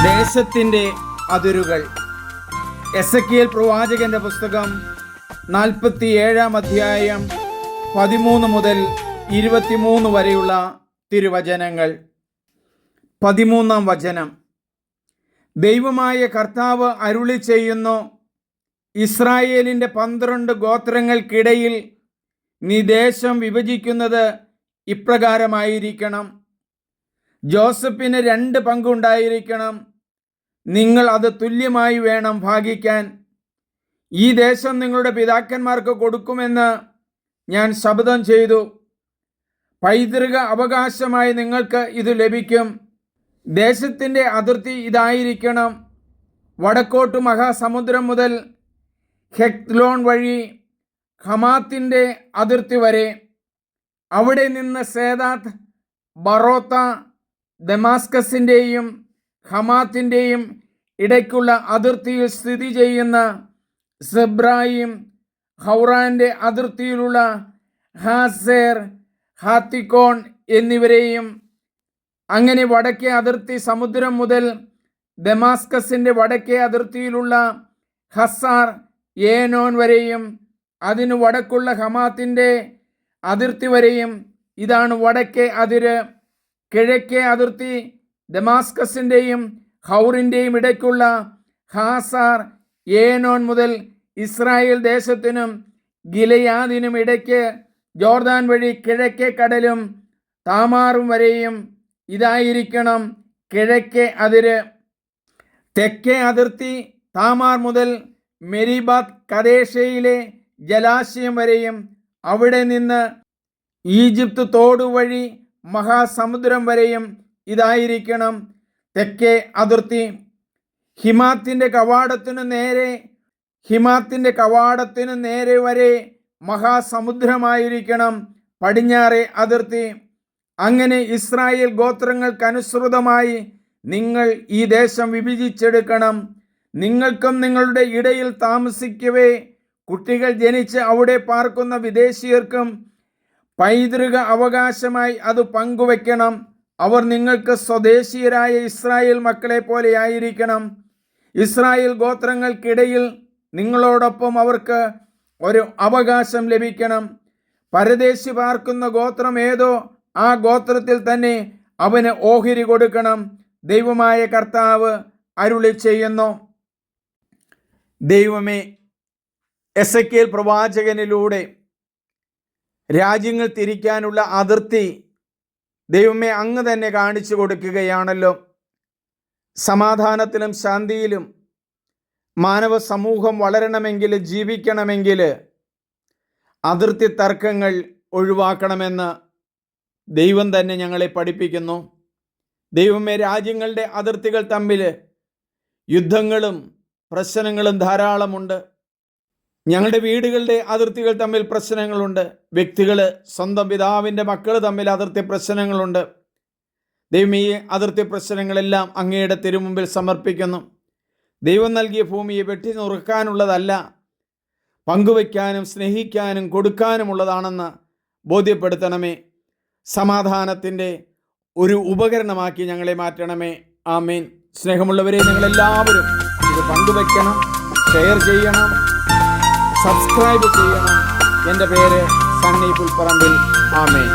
ദേശത്തിൻ്റെ അതിരുകൾ. എസെക്കിയേൽ പ്രവാചകന്റെ പുസ്തകം 47 അധ്യായം 13 മുതൽ 23 വരെയുള്ള തിരുവചനങ്ങൾ. 13 വചനം. ദൈവമായ കർത്താവ് അരുളി ചെയ്യുന്നു, ഇസ്രായേലിൻ്റെ 12 ഗോത്രങ്ങൾക്കിടയിൽ നീ ദേശം വിഭജിക്കുന്നത് ഇപ്രകാരമായിരിക്കണം. ജോസഫിന് 2 പങ്കുണ്ടായിരിക്കണം. നിങ്ങൾ അത് തുല്യമായി വേണം ഭാഗിക്കാൻ. ഈ ദേശം നിങ്ങളുടെ പിതാക്കന്മാർക്ക് കൊടുക്കുമെന്ന് ഞാൻ ശപഥം ചെയ്തു. പൈതൃക അവകാശമായി നിങ്ങൾക്ക് ഇത് ലഭിക്കും. ദേശത്തിൻ്റെ അതിർത്തി ഇതായിരിക്കണം. വടക്കോട്ട് മഹാസമുദ്രം മുതൽ ഹെക്ലോൺ വഴി ഹമാത്തിൻ്റെ അതിർത്തി വരെ, അവിടെ നിന്ന് സേദാത്ത്, ബറോത്ത, ദമാസ്കസിൻ്റെയും ഹമാത്തിൻ്റെയും ഇടയ്ക്കുള്ള അതിർത്തിയിൽ സ്ഥിതി ചെയ്യുന്ന സെബ്രായിം, ഹൗറാൻ്റെ അതിർത്തിയിലുള്ള ഹാസേർ, ഹാത്തിക്കോൺ എന്നിവരെയും, അങ്ങനെ വടക്കേ അതിർത്തി സമുദ്രം മുതൽ ദമാസ്കസിൻ്റെ വടക്കേ അതിർത്തിയിലുള്ള ഹസാർ ഏനോൻ വരെയും, അതിനു വടക്കുള്ള ഹമാത്തിൻ്റെ അതിർത്തി വരെയും. ഇതാണ് വടക്കേ അതിര്. കിഴക്കേ അതിർത്തി ദമാസ്കസിൻ്റെയും ഹൗറിൻ്റെയും ഇടയ്ക്കുള്ള ഹാസാർ ഏനോൻ മുതൽ ഇസ്രായേൽ ദേശത്തിനും ഗിലെയാദിനും ഇടയ്ക്ക് ജോർദാൻ വഴി കിഴക്കേ കടലും താമാറും വരെയും ഇതായിരിക്കണം കിഴക്കേ അതിര്. തെക്കേ അതിർത്തി താമാർ മുതൽ മെരിബാത്ത് കദേശയിലെ ജലാശയം വരെയും, അവിടെ നിന്ന് ഈജിപ്ത് തോട് വഴി മഹാസമുദ്രം വരെയും ഇതായിരിക്കണം തെക്കേ അതിർത്തി. ഹിമാത്തിൻ്റെ കവാടത്തിനു നേരെ വരെ മഹാസമുദ്രമായിരിക്കണം പടിഞ്ഞാറേ അതിർത്തി. അങ്ങനെ ഇസ്രായേൽ ഗോത്രങ്ങൾക്കനുസൃതമായി നിങ്ങൾ ഈ ദേശം വിഭജിച്ചെടുക്കണം. നിങ്ങൾക്കും നിങ്ങളുടെ ഇടയിൽ താമസിക്കവേ കുട്ടികൾ ജനിച്ച് അവിടെ പാർക്കുന്ന വിദേശീയർക്കും പൈതൃക അവകാശമായി അത് പങ്കുവയ്ക്കണം. അവർ നിങ്ങൾക്ക് സ്വദേശീയരായ ഇസ്രായേൽ മക്കളെ പോലെ ആയിരിക്കണം. ഇസ്രായേൽ ഗോത്രങ്ങൾക്കിടയിൽ നിങ്ങളോടൊപ്പം അവർക്ക് ഒരു അവകാശം ലഭിക്കണം. പരദേശി പാർക്കുന്ന ഗോത്രം ഏതോ ആ ഗോത്രത്തിൽ തന്നെ അവന് ഓഹരി കൊടുക്കണം. ദൈവമായ കർത്താവ് അരുളി ചെയ്യുന്നു. ദൈവമേ, എസെക്കിയേൽ പ്രവാചകനിലൂടെ രാജ്യങ്ങൾ തിരിക്കാനുള്ള അതിർത്തി ദൈവമേ അങ്ങ് തന്നെ കാണിച്ചു കൊടുക്കുകയാണല്ലോ. സമാധാനത്തിലും ശാന്തിയിലും മാനവ സമൂഹം വളരണമെങ്കിൽ, ജീവിക്കണമെങ്കിൽ അതിർത്തി തർക്കങ്ങൾ ഒഴിവാക്കണമെന്ന് ദൈവം തന്നെ ഞങ്ങളെ പഠിപ്പിക്കുന്നു. ദൈവമേ, രാജ്യങ്ങളുടെ അതിർത്തികൾ തമ്മിൽ യുദ്ധങ്ങളും പ്രശ്നങ്ങളും ധാരാളമുണ്ട്. ഞങ്ങളുടെ വീടുകളുടെ അതിർത്തികൾ തമ്മിൽ പ്രശ്നങ്ങളുണ്ട്. വ്യക്തികൾ, സ്വന്തം പിതാവിൻ്റെ മക്കൾ തമ്മിൽ അതിർത്തി പ്രശ്നങ്ങളുണ്ട്. ദൈവം ഈ അതിർത്തി പ്രശ്നങ്ങളെല്ലാം അങ്ങയുടെ തിരുമുമ്പിൽ സമർപ്പിക്കുന്നു. ദൈവം നൽകിയ ഭൂമിയെ വെട്ടി നുറുക്കാനുള്ളതല്ല, പങ്കുവയ്ക്കാനും സ്നേഹിക്കാനും കൊടുക്കാനുമുള്ളതാണെന്ന് ബോധ്യപ്പെടുത്തണമേ. സമാധാനത്തിൻ്റെ ഒരു ഉപകരണമാക്കി ഞങ്ങളെ മാറ്റണമേ. ആമേൻ. സ്നേഹമുള്ളവരെ, നിങ്ങളെല്ലാവരും ഇത് പങ്കുവയ്ക്കണം, ഷെയർ ചെയ്യണം, സബ്സ്ക്രൈബ് ചെയ്യണം. എൻ്റെ പേര് സണ്ണി പുൽപ്പറമ്പിൽ. ആമേൻ.